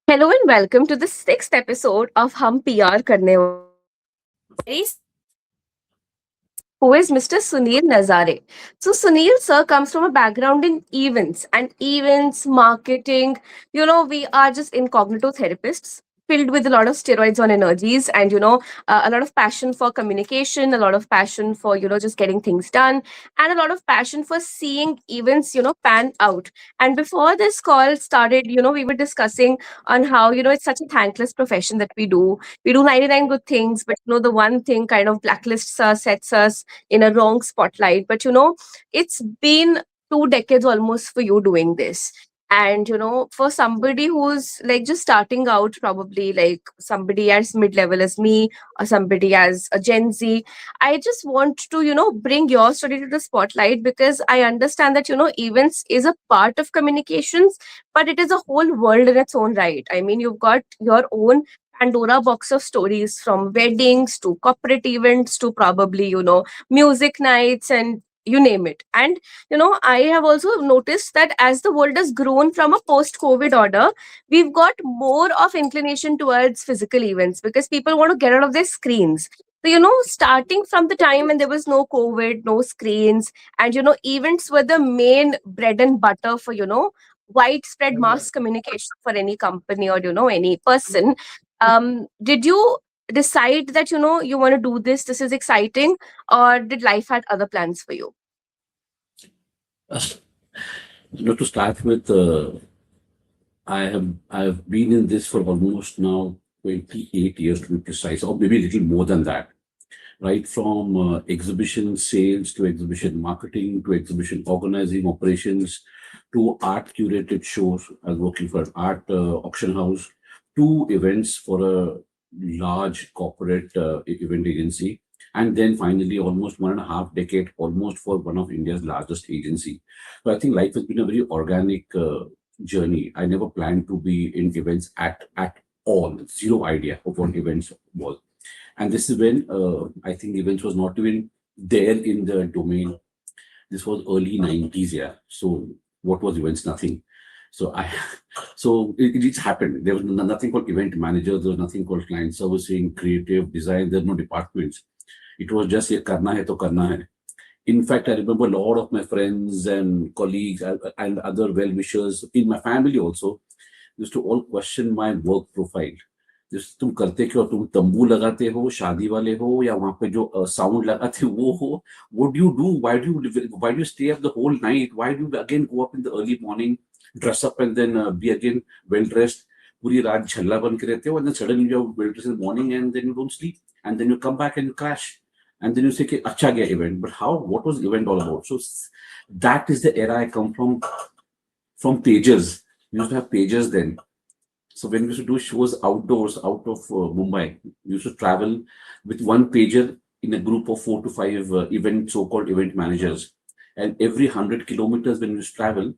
Hello and welcome to the sixth episode of Hum PR Karne who is Mr. Sunil Nazare. So Sunil sir comes from a background in events, marketing. We are just incognito therapists filled with a lot of steroids on energies and a lot of passion for communication, a lot of passion for just getting things done, and a lot of passion for seeing events pan out. And before this call started, we were discussing on how it's such a thankless profession that we do 99 good things, but the one thing kind of blacklists us, sets us in a wrong spotlight. But it's been 2 decades almost for you doing this. And for somebody who's like just starting out, probably like somebody as mid-level as me or somebody as a Gen Z, I just want to bring your story to the spotlight, because I understand that events is a part of communications, but it is a whole world in its own right. I mean, you've got your own Pandora box of stories, from weddings to corporate events to probably music nights and you name it. And I have also noticed that as the world has grown from a post COVID order, we've got more of inclination towards physical events because people want to get out of their screens. So starting from the time when there was no COVID, no screens, and events were the main bread and butter for widespread mass communication for any company or any person. Did you decide that you want to do this is exciting, or did life had other plans for you? To start with, I have been in this for almost now 28 years to be precise, or maybe a little more than that. Right from exhibition sales to exhibition marketing to exhibition organizing operations to art curated shows. I was working for an art auction house, to events for a large corporate event agency, and then finally almost 1.5 decade almost for one of India's largest agency. So I think life has been a very organic journey. I never planned to be in events at all. Zero idea of what events was. And this is when I think events was not even there in the domain. This was early 90s, yeah. So what was events? Nothing. So it just happened. There was nothing called event manager. There was nothing called client servicing, creative design. There were no departments. It was just ye karna hai to karna hai. In fact, I remember a lot of my friends and colleagues and other well wishers in my family also used to all question my work profile. जिस तुम करते क्यों, तुम तंबू लगाते हो, शादी वाले हो, या वहां पे जो साउंड लगाते वो हो, what do you do, why do you stay up the whole night, why do you again go up in the early morning, dress up and then be again well dressed, पूरी रात झल्ला बन के रहते हो, and then suddenly you are well dressed in the morning and then you don't sleep and then you come back and you crash and then you say कि अच्छा गया event, but how, what was event all about? So that is the era I come from pages. We used to have pages then. So when we used to do shows outdoors, out of Mumbai, we used to travel with one pager in a group of 4 to 5 so-called event managers. And every 100 kilometers when we used to travel,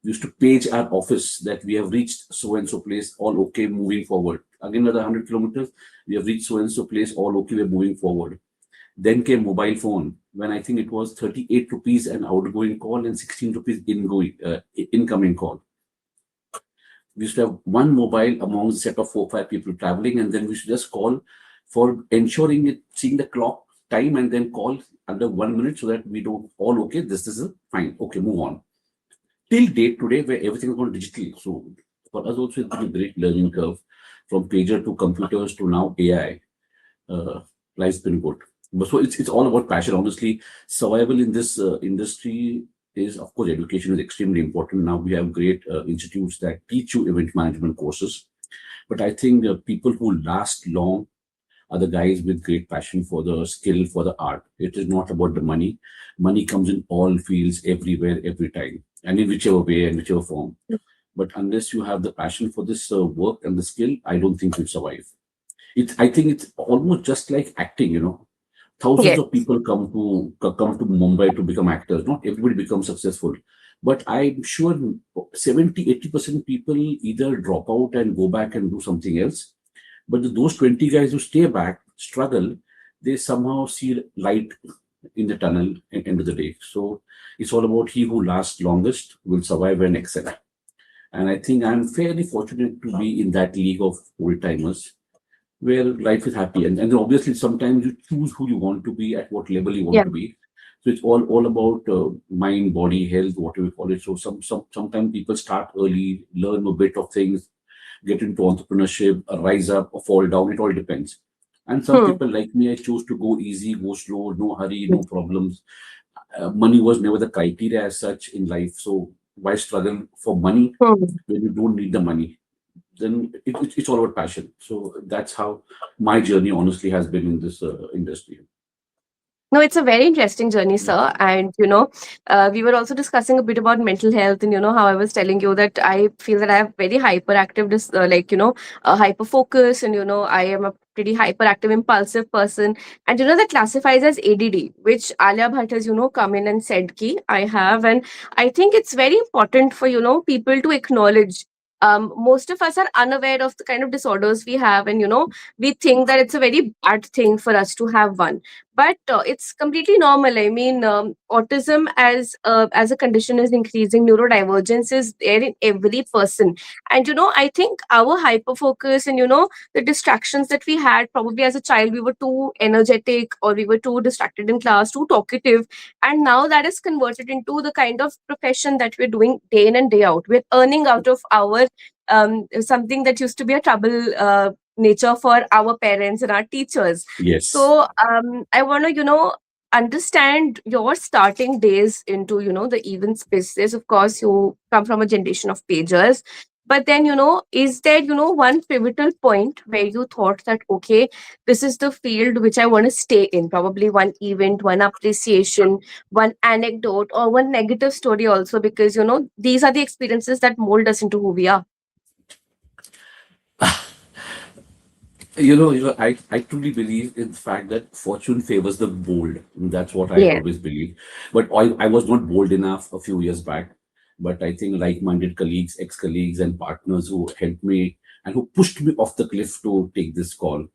we used to page our office that we have reached so and so place, all okay, moving forward. Again, another 100 kilometers, we have reached so and so place, all okay, we're moving forward. Then came mobile phone, when I think it was 38 rupees an outgoing call and 16 rupees incoming call. We used to have one mobile among a set of 4 or 5 people traveling, and then we should just call for ensuring it, seeing the clock time, and then call under 1 minute so that we don't all okay. This is a fine. Okay, move on. Till date today, where everything is gone digitally. So for us also, it's been a great learning curve from pager to computers to now AI. Life's been good. But so it's all about passion. Honestly, survival in this industry is, of course, education is extremely important. Now we have great institutes that teach you event management courses. But I think people who last long are the guys with great passion for the skill, for the art. It is not about the money. Money comes in all fields, everywhere, every time, and in whichever way and whichever form. But unless you have the passion for this work and the skill, I don't think you'll survive. I think it's almost just like acting. Thousands Yes. of people come to Mumbai to become actors. Not everybody becomes successful, but I'm sure 70-80% people either drop out and go back and do something else. But those 20 guys who stay back, struggle, they somehow see light in the tunnel at the end of the day. So it's all about he who lasts longest will survive and excel. And I think I'm fairly fortunate to be in that league of old timers where life is happy. And then obviously sometimes you choose who you want to be, at what level you want Yeah. to be. So it's all about mind, body, health, whatever you call it. So sometimes people start early, learn a bit of things, get into entrepreneurship, rise up or fall down. It all depends. And some Hmm. people like me, I chose to go easy, go slow, no hurry, no problems. Money was never the criteria as such in life. So why struggle for money Hmm. when you don't need the money? Then it's all about passion. So that's how my journey honestly has been in this industry. No, it's a very interesting journey, sir. And, we were also discussing a bit about mental health, and, how I was telling you that I feel that I have very hyperactive, hyper focus, and, I am a pretty hyperactive, impulsive person. And, that classifies as ADD, which Alia Bhatt has, come in and said, ki I have. And I think it's very important for, people to acknowledge. Most of us are unaware of the kind of disorders we have, and, we think that it's a very bad thing for us to have one, but it's completely normal. I mean, autism as a condition is increasing. Neurodivergence is there in every person, and I think our hyper focus and the distractions that we had probably as a child, we were too energetic or we were too distracted in class, too talkative, and now that is converted into the kind of profession that we're doing day in and day out. We're earning out of our something that used to be a trouble nature for our parents and our teachers. Yes. So I want to, understand your starting days into, the event spaces. Of course, you come from a generation of pagers. But then, is there, one pivotal point where you thought that, okay, this is the field which I want to stay in? Probably one event, one appreciation, one anecdote, or one negative story also, because, these are the experiences that mold us into who we are. I truly believe in the fact that fortune favors the bold. That's what I Yeah. always believe. But I was not bold enough a few years back. But I think like-minded colleagues, ex-colleagues, and partners who helped me and who pushed me off the cliff to take this call.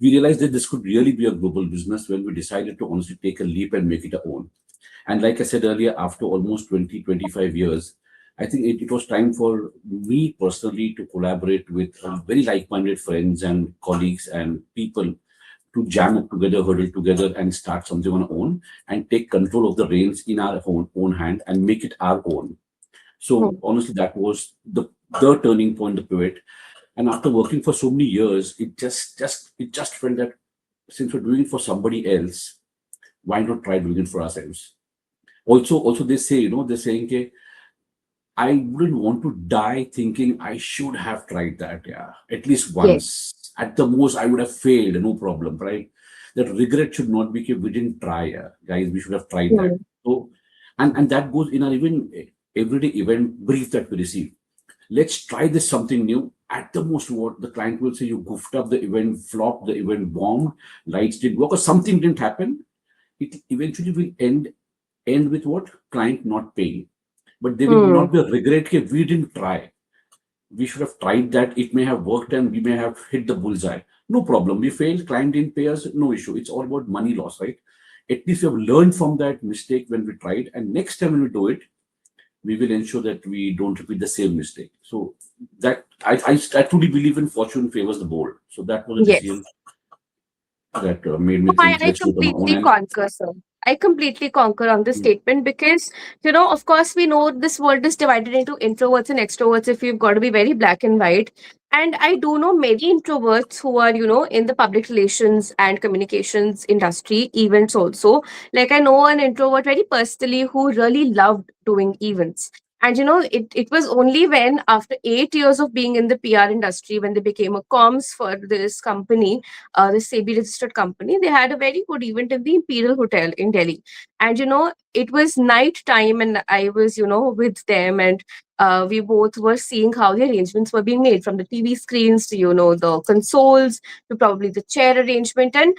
We realized that this could really be a global business when we decided to honestly take a leap and make it our own. And like I said earlier, after almost 20-25 years, I think it was time for me personally to collaborate with very like-minded friends and colleagues and people to jam up together, huddle together, and start something on our own and take control of the reins in our own hand and make it our own. So Hmm. honestly, that was the turning point, the pivot. And after working for so many years, it just felt that since we're doing it for somebody else, why not try doing it for ourselves? Also they say, they're saying, okay, I wouldn't want to die thinking I should have tried that. Yeah, at least Yeah. once. At the most, I would have failed. No problem, right? That regret should not be, okay, we didn't try. Yeah, guys, we should have tried that. Hmm. So, and that goes in our even everyday event brief that we receive. Let's try this something new. At the most, what the client will say, you goofed up the event, flopped the event, bombed, lights didn't work, or something didn't happen. It eventually will end with what? Client not paying. But there will Hmm. not be a regret that we didn't try. We should have tried that. It may have worked and we may have hit the bullseye. No problem. We failed, client didn't pay us, no issue. It's all about money loss, right? At least we have learned from that mistake when we tried. And next time when we do it, we will ensure that we don't repeat the same mistake. So that I truly believe in fortune favors the bold. So that was a Yes. decision that made me No, think, I let's do it on our own. completely concur, sir. I completely concur on this And statement because, of course, we know this world is divided into introverts and extroverts if you've got to be very black and white. And I do know many introverts who are, in the public relations and communications industry, events also. Like, I know an introvert very personally who really loved doing events. And, it was only when, after 8 years of being in the PR industry, when they became a comms for this company, the SEBI registered company, they had a very good event in the Imperial Hotel in Delhi. And it was night time, and I was, with them, and we both were seeing how the arrangements were being made from the TV screens to, the consoles to probably the chair arrangement. And,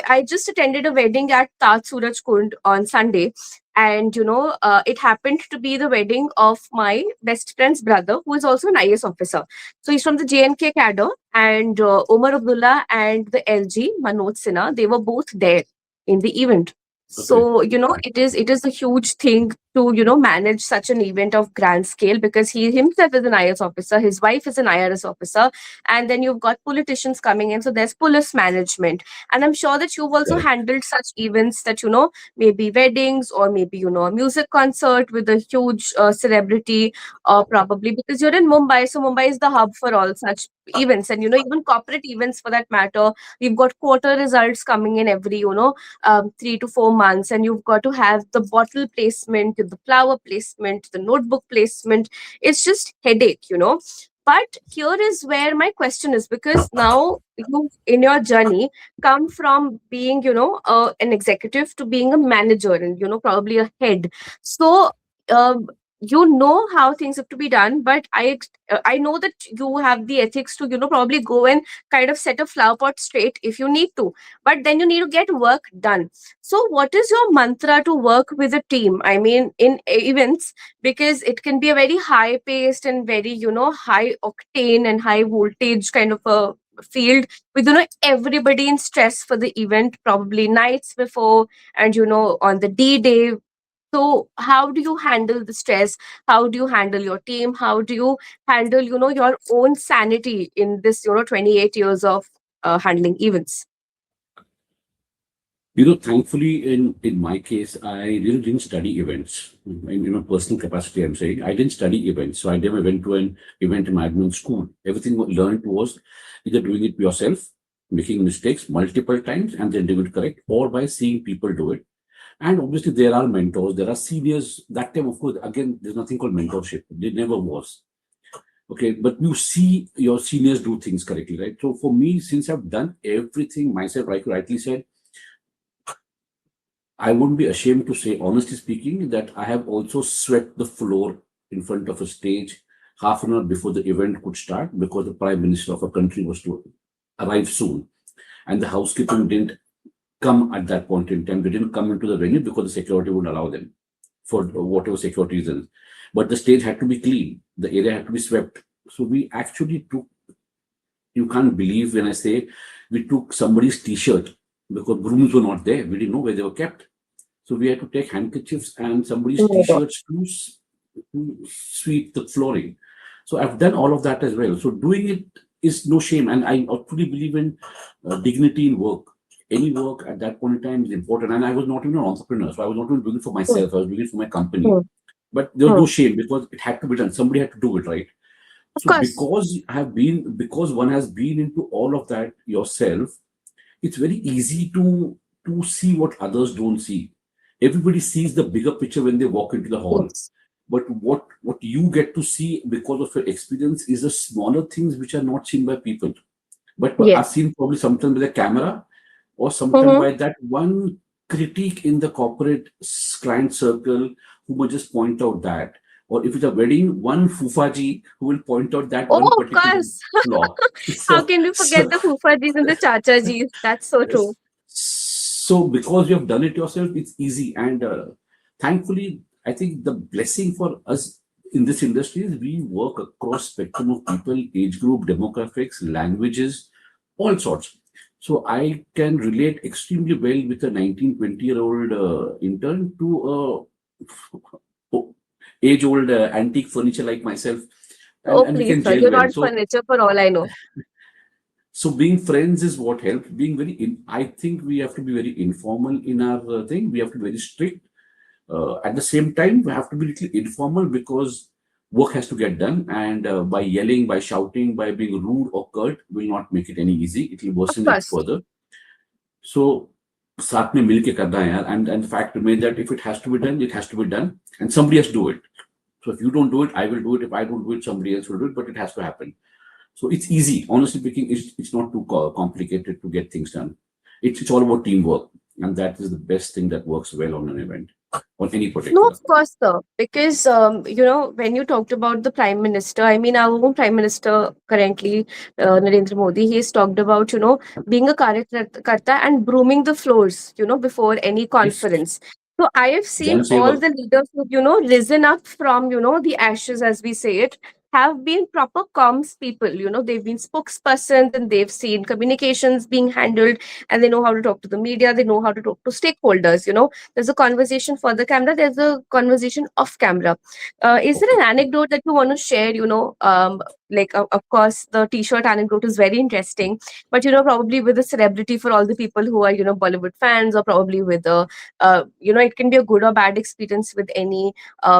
I just attended a wedding at Taj Suraj Kund on Sunday. And, it happened to be the wedding of my best friend's brother, who is also an IS officer. So he's from the JNK cadre, and Omar Abdullah and the LG Manoj Sinha, they were both there in the event. okay, So it is a huge thing to, manage such an event of grand scale, because he himself is an IS officer, his wife is an IRS officer, and then you've got politicians coming in, so there's police management. And I'm sure that you've also Correct. handled such events, that, maybe weddings, or maybe, a music concert with a huge celebrity, or probably because you're in Mumbai, so Mumbai is the hub for all such events, and, even corporate events for that matter. We've got quarter results coming in every, 3 to 4 months, and you've got to have the bottle placement, the flower placement, the notebook placement. It's just headache. But here is where my question is, because now you, in your journey, come from being, an executive to being a manager, and, probably a head. So, um, you know how things have to be done, but I know that you have the ethics to, probably go and kind of set a flower pot straight if you need to, but then you need to get work done. So what is your mantra to work with a team, I mean, in events, because it can be a very high paced and very, high octane and high voltage kind of a field, with, everybody in stress for the event, probably nights before, and, on the D-day. So how do you handle the stress? How do you handle your team? How do you handle, your own sanity in this, 28 years of handling events? Thankfully, in my case, I really didn't study events. In my personal capacity, I'm saying I didn't study events, so I never went to an event management school. Everything learned was either doing it yourself, making mistakes multiple times, and then doing it correct, or by seeing people do it. And obviously, there are mentors, there are seniors. That time, of course, again, there's nothing called mentorship. There never was. Okay, but you see your seniors do things correctly, right? So for me, since I've done everything myself, like you rightly said, I wouldn't be ashamed to say, honestly speaking, that I have also swept the floor in front of a stage half an hour before the event could start, because the prime minister of a country was to arrive soon. And the housekeeping didn't come at that point in time. They didn't come into the venue because the security wouldn't allow them for whatever security reasons. But the stage had to be clean, the area had to be swept. So we actually took, you can't believe when I say, we took somebody's t-shirt because brooms were not there. We didn't know where they were kept. So we had to take handkerchiefs and somebody's Oh my God. t-shirts to sweep the flooring. So I've done all of that as well. So doing it is no shame. And I truly believe in dignity in work. Any work at that point in time is important. And I was not even an entrepreneur. So I was not even doing it for Hmm, myself. I was doing it for my company. hmm, But there was hmm. no shame because it had to be done. Somebody had to do it, right? Of So course. because one has been into all of that yourself, it's very easy to see what others don't see. Everybody sees the bigger picture when they walk into the hall, Yes. but what you get to see because of your experience is the smaller things which are not seen by people, but are Yes. seen probably sometimes by the camera, or sometimes Mm-hmm. by that one critique in the corporate client circle who will just point out that. Or if it's a wedding, one fufaji who will point out that one Oh, of particular course. flaw. How So, can we forget so the Fufajis and the Chachajis? That's so true. So, because you have done it yourself, it's easy. And thankfully, I think the blessing for us in this industry is we work across spectrum of people, age group, demographics, languages, all sorts. So I can relate extremely well with a 19, 20-year-old intern to a age-old antique furniture like myself, and, Oh, and we please, can sir. gel You're well. not So furniture for all I know. so being friends is what helps. Being I think we have to be very informal in our thing. We have to be very strict. At the same time, we have to be little informal because work has to get done. And by yelling, by shouting, by being rude or curt, will not make it any easy. It will Of worsen it course. further. So साथ में मिल के करना है यार. And the fact remains that if it has to be done, it has to be done, and somebody has to do it. So if you don't do it, I will do it. If I don't do it, somebody else will do it. But it has to happen. So it's easy. Honestly speaking, it's not too complicated to get things done. It's all about teamwork, and that is the best thing that works well on an event, on any No, of particular. course, sir. Because, when you talked about the Prime Minister, I mean, our own Prime Minister currently, Narendra Modi, he's talked about, being a karta and brooming the floors, before any Yes, conference. So I have seen Jan all Sevak. the leaders who've, risen up from, the ashes, as we say it. have been proper comms people. They've been spokespersons and they've seen communications being handled, and they know how to talk to the media, they know how to talk to stakeholders. There's a conversation for the camera, there's a conversation off camera. Is there Okay. an anecdote that you want to share? Like, of course, the t-shirt anecdote is very interesting, but probably with a celebrity, for all the people who are Bollywood fans, or probably with a it can be a good or bad experience with any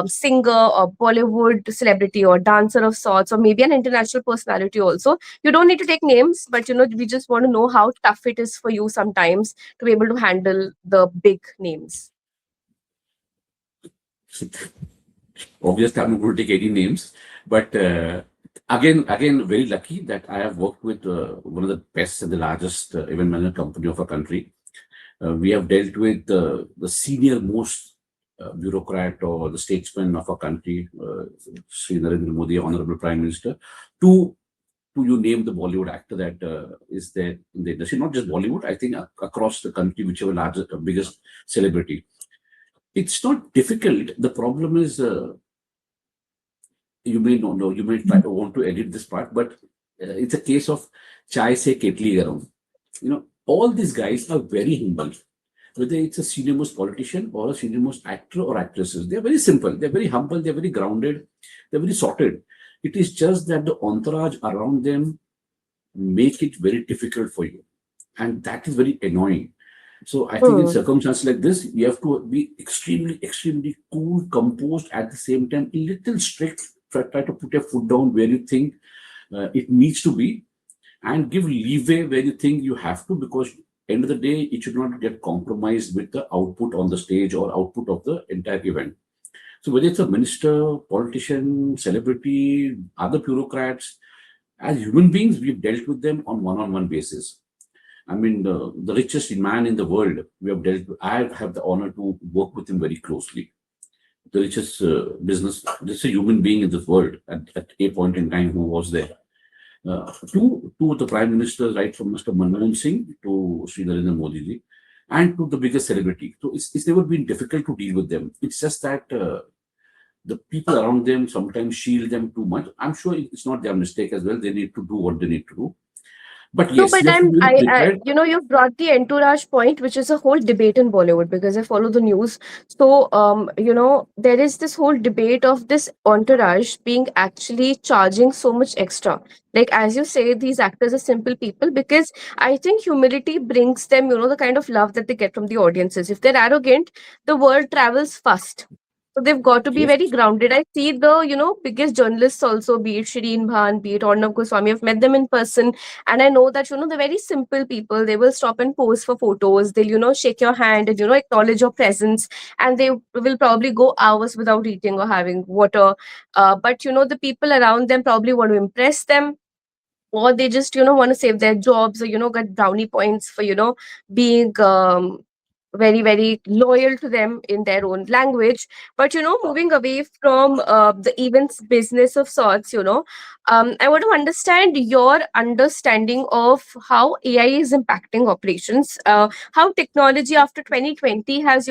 singer or Bollywood celebrity or dancer of sorts, or maybe an international personality also. You don't need to take names, but we just want to know how tough it is for you sometimes to be able to handle the big names. Obviously, I'm not going to take any names, but again, very lucky that I have worked with one of the best and the largest event management company of our country. We have dealt with the senior most bureaucrat or the statesman of our country, Sri Narendra Modi, Honorable Prime Minister, to you name the Bollywood actor that is there in the industry, not just Bollywood, I think across the country, whichever largest, biggest celebrity. It's not difficult. The problem is, you may not know, you may try to want to edit this part, but it's a case of chai se ketli garam. All these guys are very humble, whether it's a senior most politician or a senior most actor or actresses. They're very simple, they're very humble, they're very grounded, they're very sorted. It is just that the entourage around them make it very difficult for you. And that is very annoying. So I think in Hmm. circumstances like this, you have to be extremely, extremely cool, composed, at the same time, a little strict. Try to put your foot down where you think it needs to be, and give leeway where you think you have to, because end of the day, it should not get compromised with the output on the stage or output of the entire event. So whether it's a minister, politician, celebrity, other bureaucrats, as human beings, we've dealt with them on one-on-one basis. I mean, the richest man in the world, we have dealt with, I have the honor to work with him very closely. The richest business, just a human being in this world at a point in time who was there. To the prime ministers, right from Mr. Manmohan Singh to Sri Narendra Modi ji, and to the biggest celebrity. So it's never been difficult to deal with them. It's just that the people around them sometimes shield them too much. I'm sure it's not their mistake as well. They need to do what they need to do. But No, yes, but you have to be prepared. you've brought the entourage point, which is a whole debate in Bollywood, because I follow the news. So, there is this whole debate of this entourage being actually charging so much extra. Like, as you say, these actors are simple people, because I think humility brings them, the kind of love that they get from the audiences. If they're arrogant, the word travels fast. So they've got to be Yes. very grounded. I see the, biggest journalists also, be it Shireen Bhan, be it Arnav Goswami. I've met them in person, and I know that, they're very simple people. They will stop and pose for photos. They'll, shake your hand and, acknowledge your presence. And they will probably go hours without eating or having water. But, the people around them probably want to impress them, or they just want to save their jobs, or get brownie points for being very, very loyal to them in their own language. But moving away from the events business of sorts, I want to understand your understanding of how AI is impacting operations, how technology after 2020 has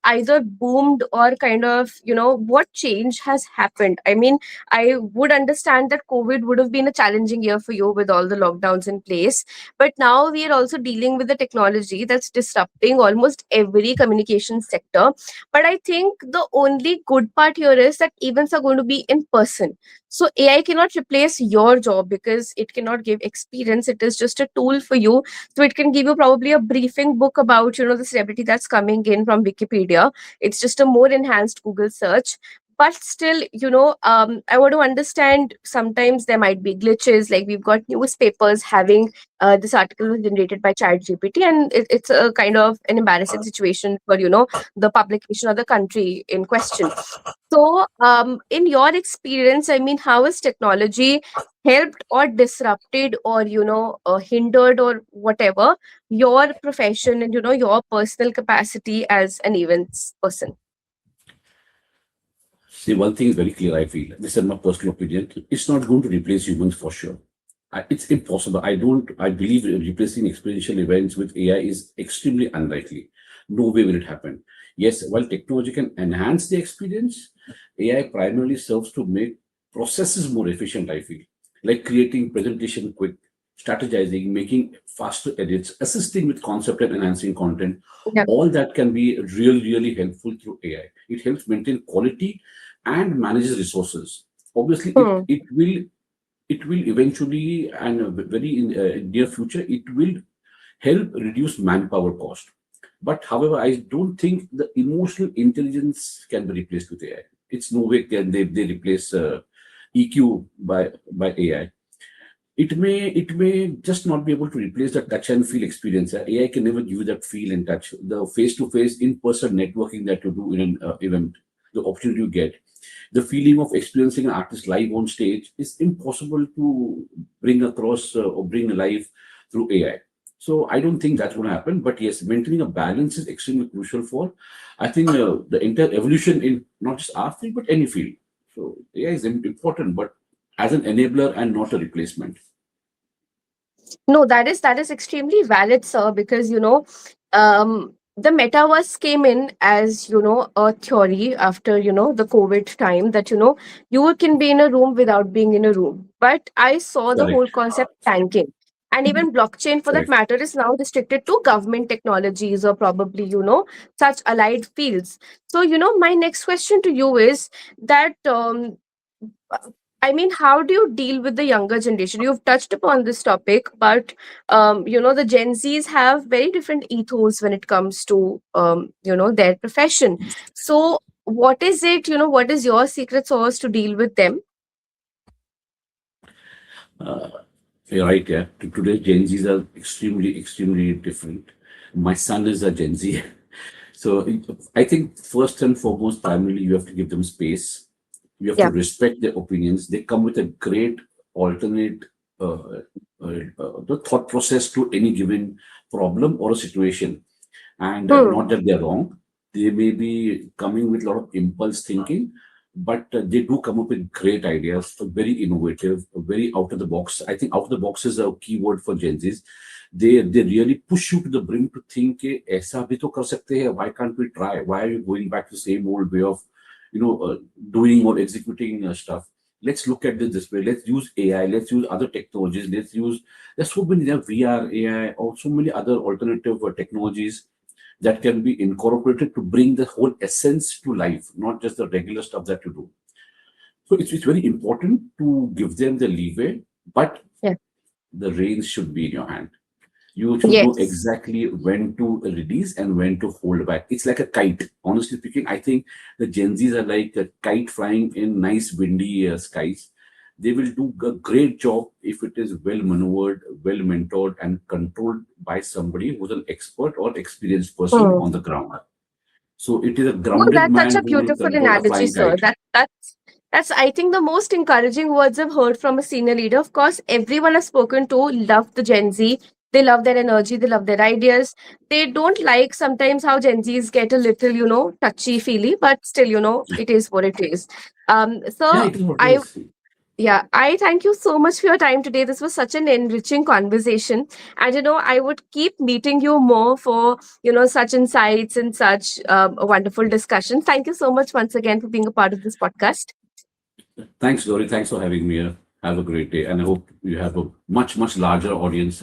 either boomed, or kind of what change has happened. I mean, I would understand that COVID would have been a challenging year for you with all the lockdowns in place. But now we are also dealing with the technology that's disrupting almost every communication sector. But I think the only good part here is that events are going to be in person. So AI cannot replace your job, because it cannot give experience. It is just a tool for you. So it can give you probably a briefing book about, the celebrity that's coming in from Wikipedia. It's just a more enhanced Google search. But still, I want to understand, sometimes there might be glitches. Like, we've got newspapers having this article was generated by chat GPT, and it's a kind of an embarrassing situation for the publication or the country in question. So, in your experience, I mean, how has technology helped or disrupted, or hindered, or whatever, your profession and your personal capacity as an events person? See, one thing is very clear, I feel. This is my personal opinion. It's not going to replace humans for sure. It's impossible. I believe replacing experiential events with AI is extremely unlikely. No way will it happen. Yes, while technology can enhance the experience, AI primarily serves to make processes more efficient, I feel, like creating presentation quick, strategizing, making faster edits, assisting with concept and enhancing content. Yeah. All that can be really helpful through AI. It helps maintain quality and manages resources. Obviously, Hmm. it will eventually, and very in near future, it will help reduce manpower cost. But however, I don't think the emotional intelligence can be replaced with AI. It's no way can they replace EQ by AI. It may just not be able to replace the touch and feel experience. AI can never give you that feel and touch, the face to face in person networking that you do in an event, the opportunity you get, the feeling of experiencing an artist live on stage is impossible to bring across or bring alive through AI. So I don't think that's going to happen. But yes, maintaining a balance is extremely crucial for, I think, the entire evolution in not just our field but any field. So AI is important, but as an enabler and not a replacement. No, that is extremely valid, sir, because the metaverse came in as a theory after the COVID time that you can be in a room without being in a room. But I saw the whole Correct. concept tanking. And even blockchain, for that Correct. matter, is now restricted to government technologies or probably such allied fields. So my next question to you is that I mean, how do you deal with the younger generation? You've touched upon this topic, but the Gen Zs have very different ethos when it comes to their profession. So, what is it? What is your secret sauce to deal with them? Uh, you're right, yeah. Today, Gen Zs are extremely different. My son is a Gen Z. So I think first and foremost, primarily, you have to give them space. You have to Yeah. respect their opinions. They come with a great alternate the thought process to any given problem or a situation. And Hmm. not that they're wrong. They may be coming with a lot of impulse thinking, but they do come up with great ideas, very innovative, very out of the box. I think out of the box is a key word for Gen Zs. They really push you to the brim to think कि ऐसा भी तो कर सकते हैं. Why can't we try? Why are you going back to the same old way of doing or executing stuff? Let's look at this way. Let's use AI. Let's use other technologies. There's so many, there are VR, AI, or so many other alternative technologies that can be incorporated to bring the whole essence to life, not just the regular stuff that you do. So it's very important to give them the leeway, but Yeah. the reins should be in your hand. You should know Yes. exactly when to release and when to hold back. It's like a kite. Honestly speaking, I think the Gen Zs are like a kite flying in nice windy skies. They will do a great job if it is well maneuvered, well mentored, and controlled by somebody who's an expert or experienced person Hmm. on the ground. So it is a No, grounded that's such man a who will beautiful control a analogy, flying sir. kite. That's I think the most encouraging words I've heard from a senior leader. Of course, everyone I've spoken to love the Gen Z. They love their energy. They love their ideas. They don't like sometimes how Gen Zs get a little, touchy feely, but still, it is what it is. Yeah, So it is what it I is. Yeah, I thank you so much for your time today. This was such an enriching conversation. And, I would keep meeting you more for, such insights and such a wonderful discussion. Thank you so much once again for being a part of this podcast. Thanks, Gauri. Thanks for having me here. Have a great day. And I hope you have a much larger audience